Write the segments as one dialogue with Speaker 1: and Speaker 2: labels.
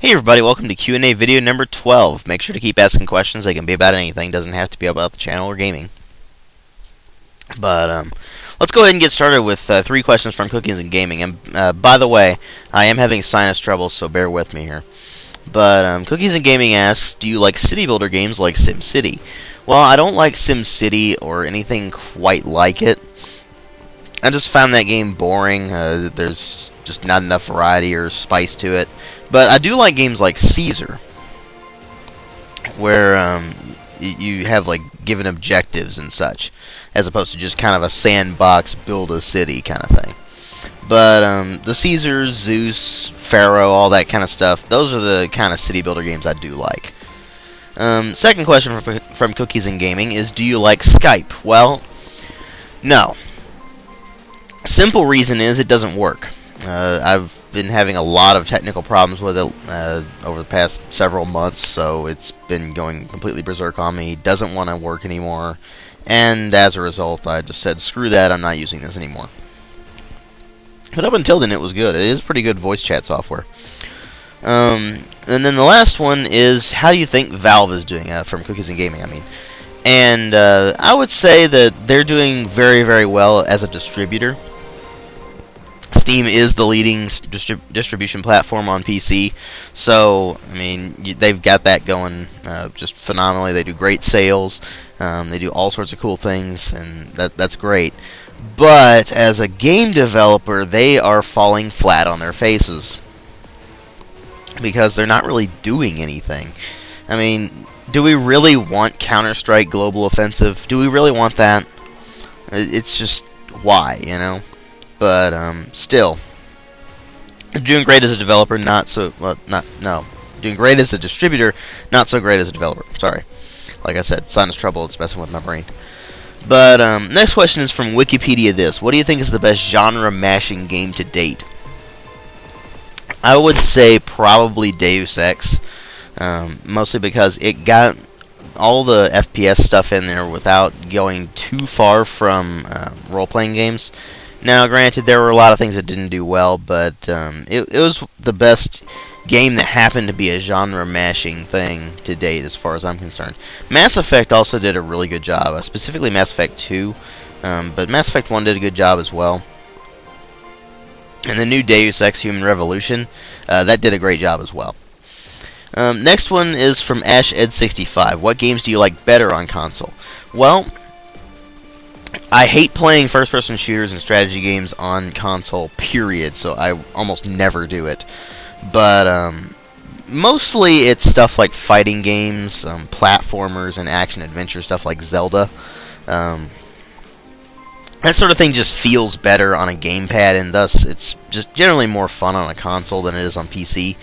Speaker 1: Hey everybody, welcome to Q&A video number 12. Make sure to keep asking questions. They can be about anything. Doesn't have to be about the channel or gaming. But let's go ahead and get started with 3 questions from Cookies and Gaming. And by the way, I am having sinus trouble, so bear with me here. But Cookies and Gaming asks, do you like city builder games like SimCity? Well, I don't like SimCity or anything quite like it. I just found that game boring. There's just not enough variety or spice to it. But I do like games like Caesar, where you have like given objectives and such, as opposed to just kind of a sandbox build a city kind of thing. But the Caesar, Zeus, Pharaoh, all that kind of stuff, those are the kind of city builder games I do like. Second question from Cookies and Gaming is, do you like Skype? Well, no. Simple reason is it doesn't work. I've been having a lot of technical problems with it over the past several months, so it's been going completely berserk on me. Doesn't want to work anymore, and as a result, I just said, screw that, I'm not using this anymore. But up until then, it was good. It is pretty good voice chat software. And then the last one is, how do you think Valve is doing, from Cookies and Gaming, I mean. And I would say that they're doing very, very well as a distributor. Steam is the leading distribution platform on PC, so, I mean, they've got that going just phenomenally. They do great sales, they do all sorts of cool things, and that's great. But, as a game developer, they are falling flat on their faces, because they're not really doing anything. I mean, do we really want Counter-Strike Global Offensive? Do we really want that? It's just, why, you know? But still, doing great as a developer, not so doing great as a distributor, not so great as a developer. Sorry, like I said, sinus trouble. It's messing with my brain. But next question is from WikipediaThis. What do you think is the best genre mashing game to date? I would say probably Deus Ex, mostly because it got all the FPS stuff in there without going too far from role-playing games. Now, granted, there were a lot of things that didn't do well, but it was the best game that happened to be a genre-mashing thing to date, as far as I'm concerned. Mass Effect also did a really good job, specifically Mass Effect 2, but Mass Effect 1 did a good job as well. And the new Deus Ex Human Revolution, that did a great job as well. Next one is from AshEd65. What games do you like better on console? Well, I hate playing first-person shooters and strategy games on console, period, so I almost never do it. But mostly it's stuff like fighting games, platformers, and action-adventure stuff like Zelda. That sort of thing just feels better on a gamepad, and thus it's just generally more fun on a console than it is on PC.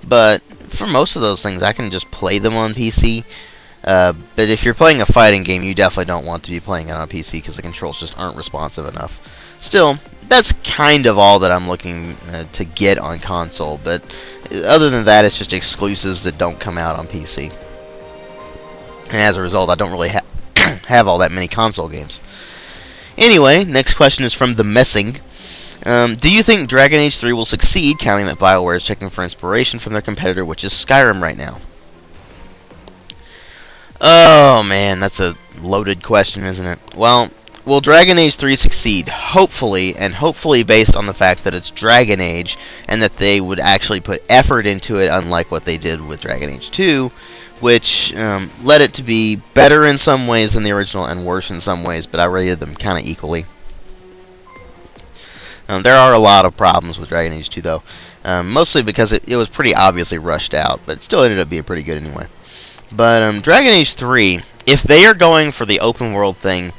Speaker 1: But for most of those things, I can just play them on PC. But if you're playing a fighting game, you definitely don't want to be playing it on PC because the controls just aren't responsive enough. Still, that's kind of all that I'm looking to get on console, but other than that, it's just exclusives that don't come out on PC. And as a result, I don't really have all that many console games. Anyway, next question is from TheMessyng. Do you think Dragon Age 3 will succeed, counting that Bioware is checking for inspiration from their competitor, which is Skyrim right now? Oh, man, that's a loaded question, isn't it? Well, will Dragon Age 3 succeed? Hopefully, and hopefully based on the fact that it's Dragon Age, and that they would actually put effort into it, unlike what they did with Dragon Age 2, which led it to be better in some ways than the original, and worse in some ways, but I rated them kind of equally. There are a lot of problems with Dragon Age 2, though, mostly because it was pretty obviously rushed out, but it still ended up being pretty good anyway. But Dragon Age 3, if they are going for the open world thing,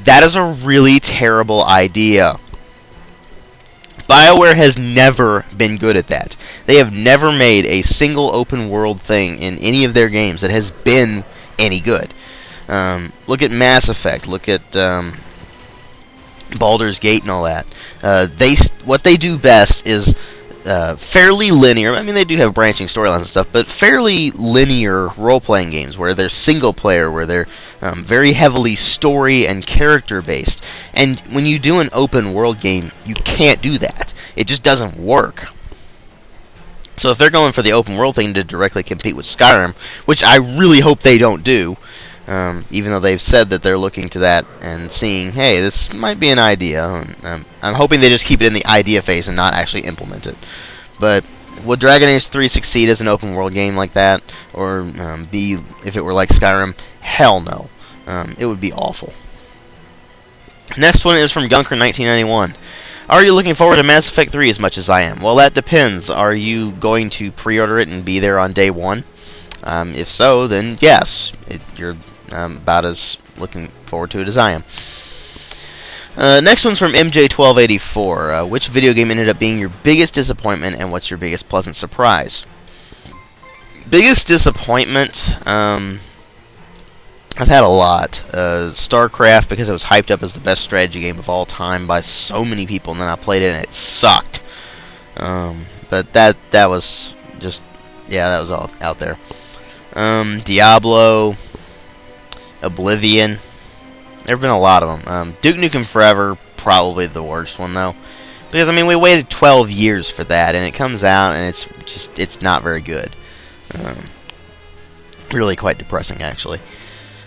Speaker 1: that is a really terrible idea. Bioware has never been good at that. They have never made a single open world thing in any of their games that has been any good. Look at Mass Effect, look at Baldur's Gate and all that. What they do best is fairly linear. I mean, they do have branching storylines and stuff, but fairly linear role-playing games where they're single-player, where they're very heavily story and character-based. And when you do an open-world game, you can't do that. It just doesn't work. So if they're going for the open world thing to directly compete with Skyrim, which I really hope they don't do, even though they've said that they're looking to that and seeing, hey, this might be an idea. I'm hoping they just keep it in the idea phase and not actually implement it. But would Dragon Age 3 succeed as an open world game like that, or be if it were like Skyrim? Hell no. It would be awful. Next one is from Gunker1991. Are you looking forward to Mass Effect 3 as much as I am? Well, that depends. Are you going to pre-order it and be there on day one? If so, then yes. You're about as looking forward to it as I am. Next one's from MJ1284. Which video game ended up being your biggest disappointment, and what's your biggest pleasant surprise? Biggest disappointment, I've had a lot. StarCraft, because it was hyped up as the best strategy game of all time by so many people, and then I played it and it sucked. But that was just, yeah, that was all out there. Diablo, Oblivion. There have been a lot of them. Duke Nukem Forever, probably the worst one though, because I mean we waited 12 years for that, and it comes out and it's not very good. Really quite depressing actually.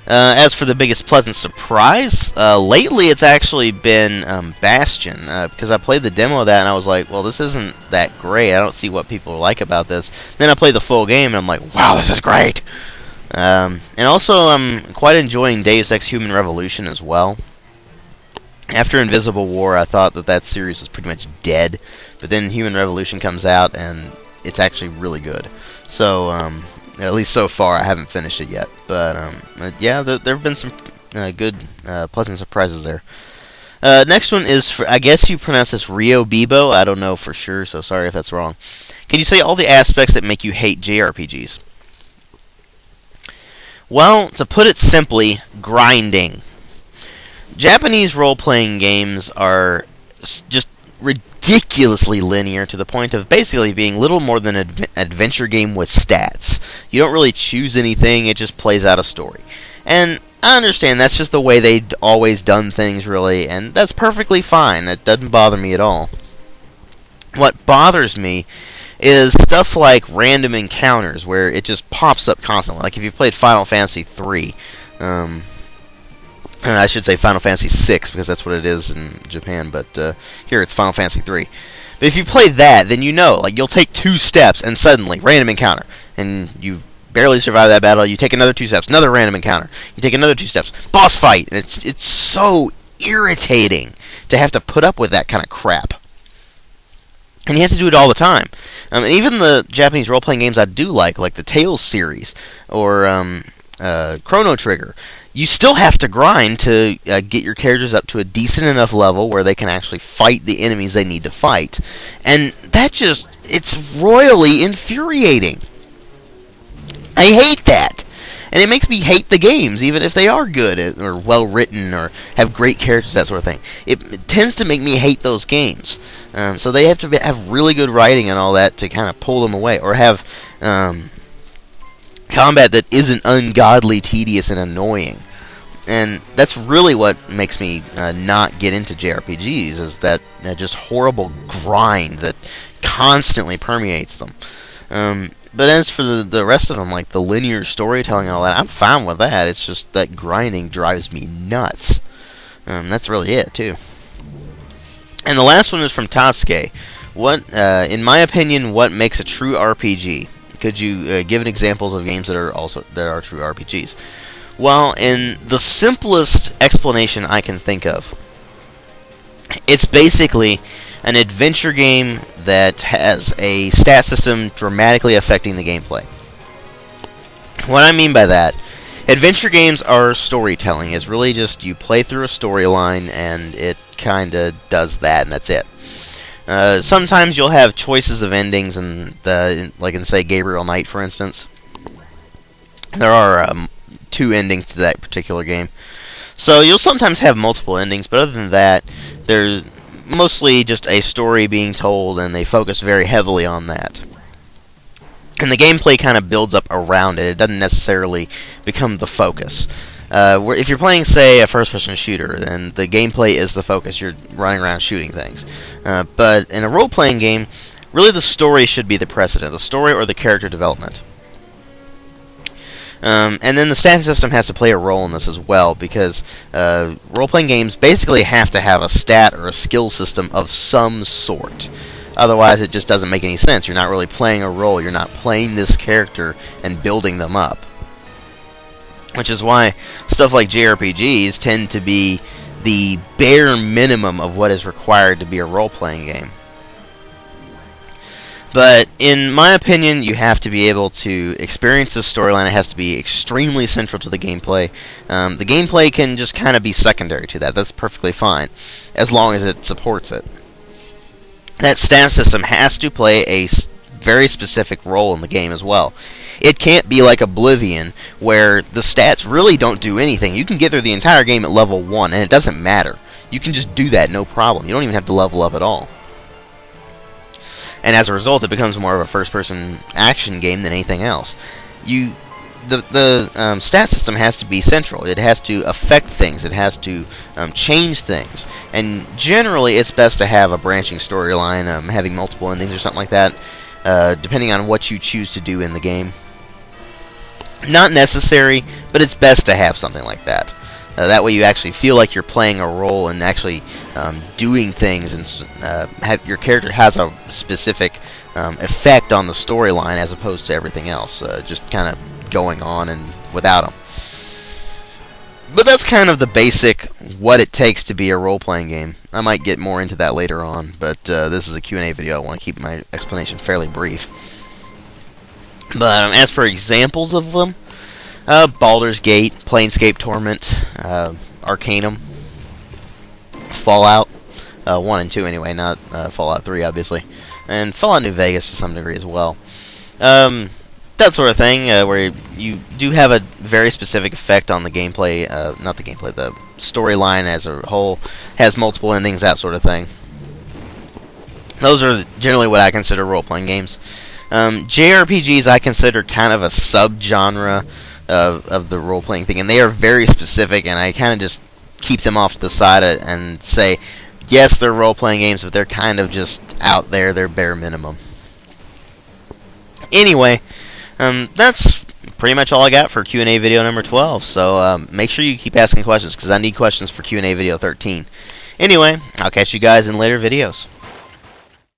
Speaker 1: As for the biggest pleasant surprise, lately it's actually been Bastion, because I played the demo of that and I was like, well, this isn't that great. I don't see what people like about this. Then I played the full game and I'm like, wow, this is great. And also I'm quite enjoying Deus Ex Human Revolution as well. After Invisible War, I thought that series was pretty much dead, but then Human Revolution comes out and it's actually really good. So, at least so far, I haven't finished it yet. But, yeah, there have been some good, pleasant surprises there. Next one is, for, I guess you pronounce this Rio Bibo. I don't know for sure, so sorry if that's wrong. Can you say all the aspects that make you hate JRPGs? Well, to put it simply, grinding. Japanese role-playing games are just ridiculously linear to the point of basically being little more than an adventure game with stats. You don't really choose anything, it just plays out a story. And I understand that's just the way they'd always done things, really, and that's perfectly fine. That doesn't bother me at all. What bothers me is stuff like random encounters where it just pops up constantly. Like if you played Final Fantasy 3, I should say Final Fantasy 6 because that's what it is in Japan, but here it's Final Fantasy 3. But if you play that, then you know, like you'll take 2 steps and suddenly random encounter, and you barely survive that battle. You take another 2 steps, another random encounter. You take another 2 steps, boss fight, and it's so irritating to have to put up with that kind of crap. And you have to do it all the time. And even the Japanese role-playing games I do like the Tales series or Chrono Trigger, you still have to grind to get your characters up to a decent enough level where they can actually fight the enemies they need to fight. And that just, it's royally infuriating. I hate that. And it makes me hate the games, even if they are good or well-written or have great characters, that sort of thing. It tends to make me hate those games. So they have to have really good writing and all that to kind of pull them away. Or have combat that isn't ungodly, tedious, and annoying. And that's really what makes me not get into JRPGs, is that just horrible grind that constantly permeates them. But as for the rest of them, like the linear storytelling and all that, I'm fine with that. It's just that grinding drives me nuts. That's really it, too. And the last one is from Tasuke. What, in my opinion, what makes a true RPG? Could you give examples of games that are true RPGs? Well, in the simplest explanation I can think of, it's basically an adventure game that has a stat system dramatically affecting the gameplay. What I mean by that, adventure games are storytelling. It's really just you play through a storyline and it kind of does that, and that's it. Sometimes you'll have choices of endings, and like in, say, Gabriel Knight, for instance. There are 2 endings to that particular game. So you'll sometimes have multiple endings, but other than that, there's mostly just a story being told, and they focus very heavily on that. And the gameplay kind of builds up around it. It doesn't necessarily become the focus. If you're playing, say, a first-person shooter, then the gameplay is the focus. You're running around shooting things. But in a role-playing game, Really, the story should be the precedent. The story or the character development. And then the stat system has to play a role in this as well, because role-playing games basically have to have a stat or a skill system of some sort. Otherwise, it just doesn't make any sense. You're not really playing a role. You're not playing this character and building them up. Which is why stuff like JRPGs tend to be the bare minimum of what is required to be a role-playing game. But in my opinion, you have to be able to experience the storyline. It has to be extremely central to the gameplay. The gameplay can just kind of be secondary to that. That's perfectly fine, as long as it supports it. That stat system has to play a very specific role in the game as well. It can't be like Oblivion, where the stats really don't do anything. You can get through the entire game at level 1, and it doesn't matter. You can just do that, no problem. You don't even have to level up at all. And as a result, it becomes more of a first-person action game than anything else. The stat system has to be central. It has to affect things. It has to change things. And generally, it's best to have a branching storyline, having multiple endings or something like that, depending on what you choose to do in the game. Not necessary, but it's best to have something like that. That way you actually feel like you're playing a role and actually doing things, and your character has a specific effect on the storyline as opposed to everything else, just kind of going on and without them. But that's kind of the basic what it takes to be a role-playing game. I might get more into that later on, but this is a Q&A video. I want to keep my explanation fairly brief. But as for examples of them, Baldur's Gate, Planescape Torment, Arcanum, Fallout 1 and 2 anyway, not Fallout 3 obviously, and Fallout New Vegas to some degree as well. That sort of thing, where you do have a very specific effect on the gameplay, not the gameplay, the storyline as a whole, has multiple endings, that sort of thing. Those are generally what I consider role-playing games. JRPGs I consider kind of a subgenre of the role-playing thing, and they are very specific, and I kind of just keep them off to the side and say, yes, they're role-playing games, but they're kind of just out there, they're bare minimum. Anyway, that's pretty much all I got for Q&A video number 12, so make sure you keep asking questions, because I need questions for Q&A video 13. Anyway, I'll catch you guys in later videos.